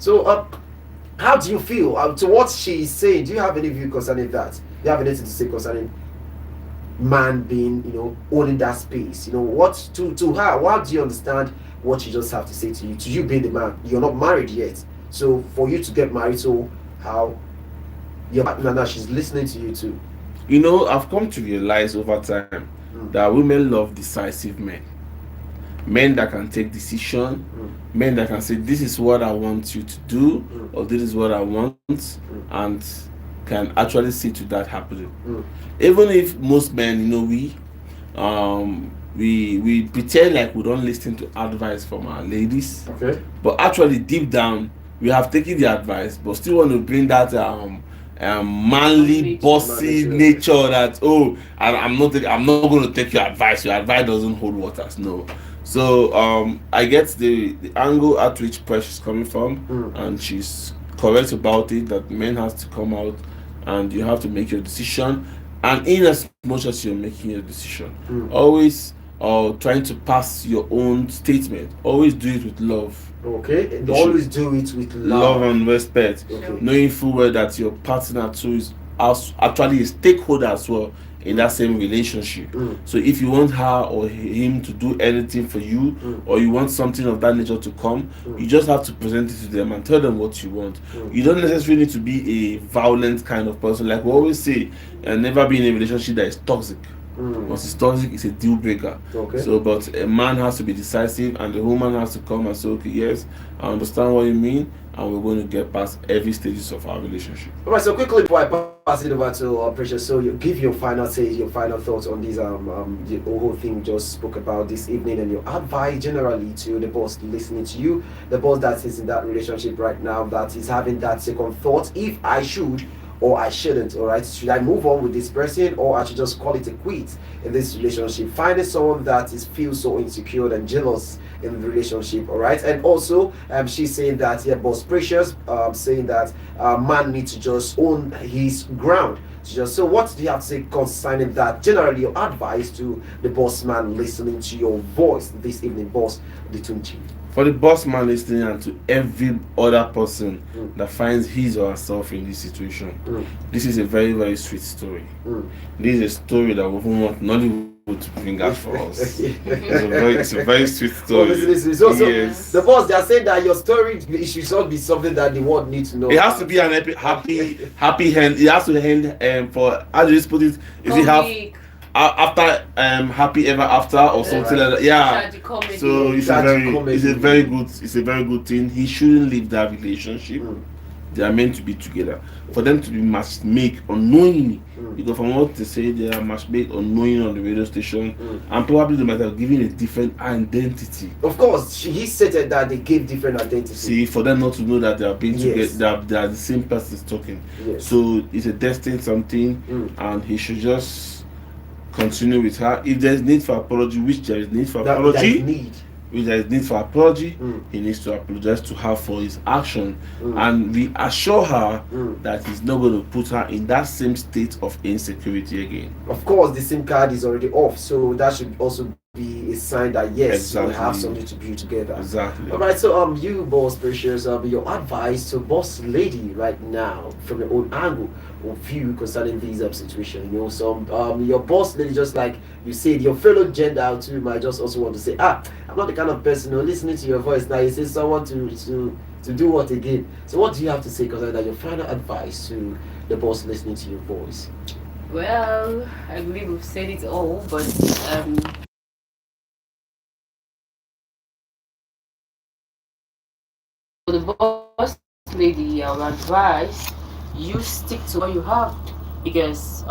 So, how do you feel to what she's saying? Do you have any view concerning that? Do you have anything to say concerning man being, owning that space? What to her? How do you understand what she just have to say to you? To you being the man, you're not married yet. So for you to get married, so how your partner now she's listening to you too. I've come to realize over time that women love decisive men. Men that can take decision, men that can say this is what I want you to do, or this is what I want, and can actually see to that happening. Even if most men, we pretend like we don't listen to advice from our ladies, Okay. but actually deep down we have taken the advice, but still want to bring that manly, bossy nature that I'm not going to take your advice. Your advice doesn't hold waters. No. So I get the angle at which Precious is coming from, and she's correct about it that men has to come out and you have to make your decision. And in as much as you're making your decision, always trying to pass your own statement. Always do it with love. Okay, and always do it with love and respect. Okay. Knowing full well that your partner too is actually a stakeholder as well in that same relationship. So if you want her or him to do anything for you, or you want something of that nature to come, you just have to present it to them and tell them what you want. You don't necessarily need to be a violent kind of person. Like we always say, never be in a relationship that is toxic. Once it's toxic, it's a deal breaker. Okay. So, but a man has to be decisive, and the woman has to come and say, okay, yes, I understand what you mean, and we're going to get past every stages of our relationship. All right. So quickly before I pass it over to Precious, so you give your final thoughts on this the whole thing we just spoke about this evening, and your advice generally to the boss listening to you, the boss that is in that relationship right now, that is having that second thought, if I should or I shouldn't. All right, should I move on with this person, or I should just call it a quit in this relationship? Finding someone that feels so insecure and jealous in the relationship. All right, and also she's saying that boss Precious saying that man needs to just own his ground. So what do you have to say concerning that? Generally, your advice to the boss man listening to your voice this evening, boss Tunchee. For the boss man listening, and to every other person that finds his or herself in this situation, this is a very, very sweet story. This is a story that we want Nollywood to bring out for us. It's a very sweet story. Yes. The boss, they are saying that your story it should not be something that the world needs to know. It has to be an happy end. It has to end for, how do you put it? Is it have after happy ever after or something like that? Yeah. So it's a very good thing. He shouldn't leave that relationship. They are meant to be together. For them to be match make unknowingly, because from what they say, they are match made unknowingly on the radio station, and probably they might have given a different identity. Of course, he stated that they gave different identities. See, for them not to know that they are being together, they are the same person talking. Yes. So it's a destined something, and he should just continue with her. If there's need for apology, which there is need for apology, he needs to apologize to her for his action, and reassure her that he's not going to put her in that same state of insecurity again. Of course, the SIM card is already off, so that should also be a sign that yes, we have something to build together. Exactly. All right. So you, boss Precious, your advice to boss lady right now from your own angle or view concerning this situation. Your boss lady, just like you said, your fellow gender too might just also want to say, I'm not the kind of person who listening to your voice now. You say someone to do what again. So what do you have to say concerning that? Your final advice to the boss listening to your voice. Well, I believe we've said it all, but for the boss lady, I would advise you stick to what you have, because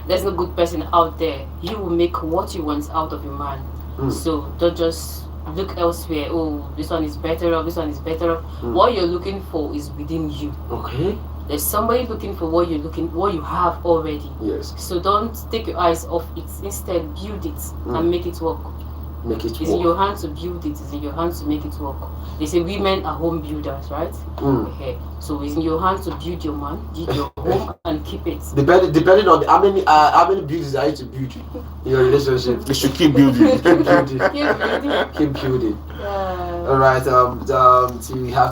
there's no good person out there. You will make what you want out of your man. So don't just look elsewhere. Oh, this one is better off, this one is better off. What you're looking for is within you. Okay. There's somebody looking for what you have already. Yes. So don't take your eyes off it. Instead, build it and make it work. It's in your hands to build it. It's in your hands to make it work. They say women are home builders, right? Okay. So it's in your hands to build your man, build your home, and keep it. Depending on how many buildings are you to build in your relationship. You should keep building. Keep building. Keep building. All right. To have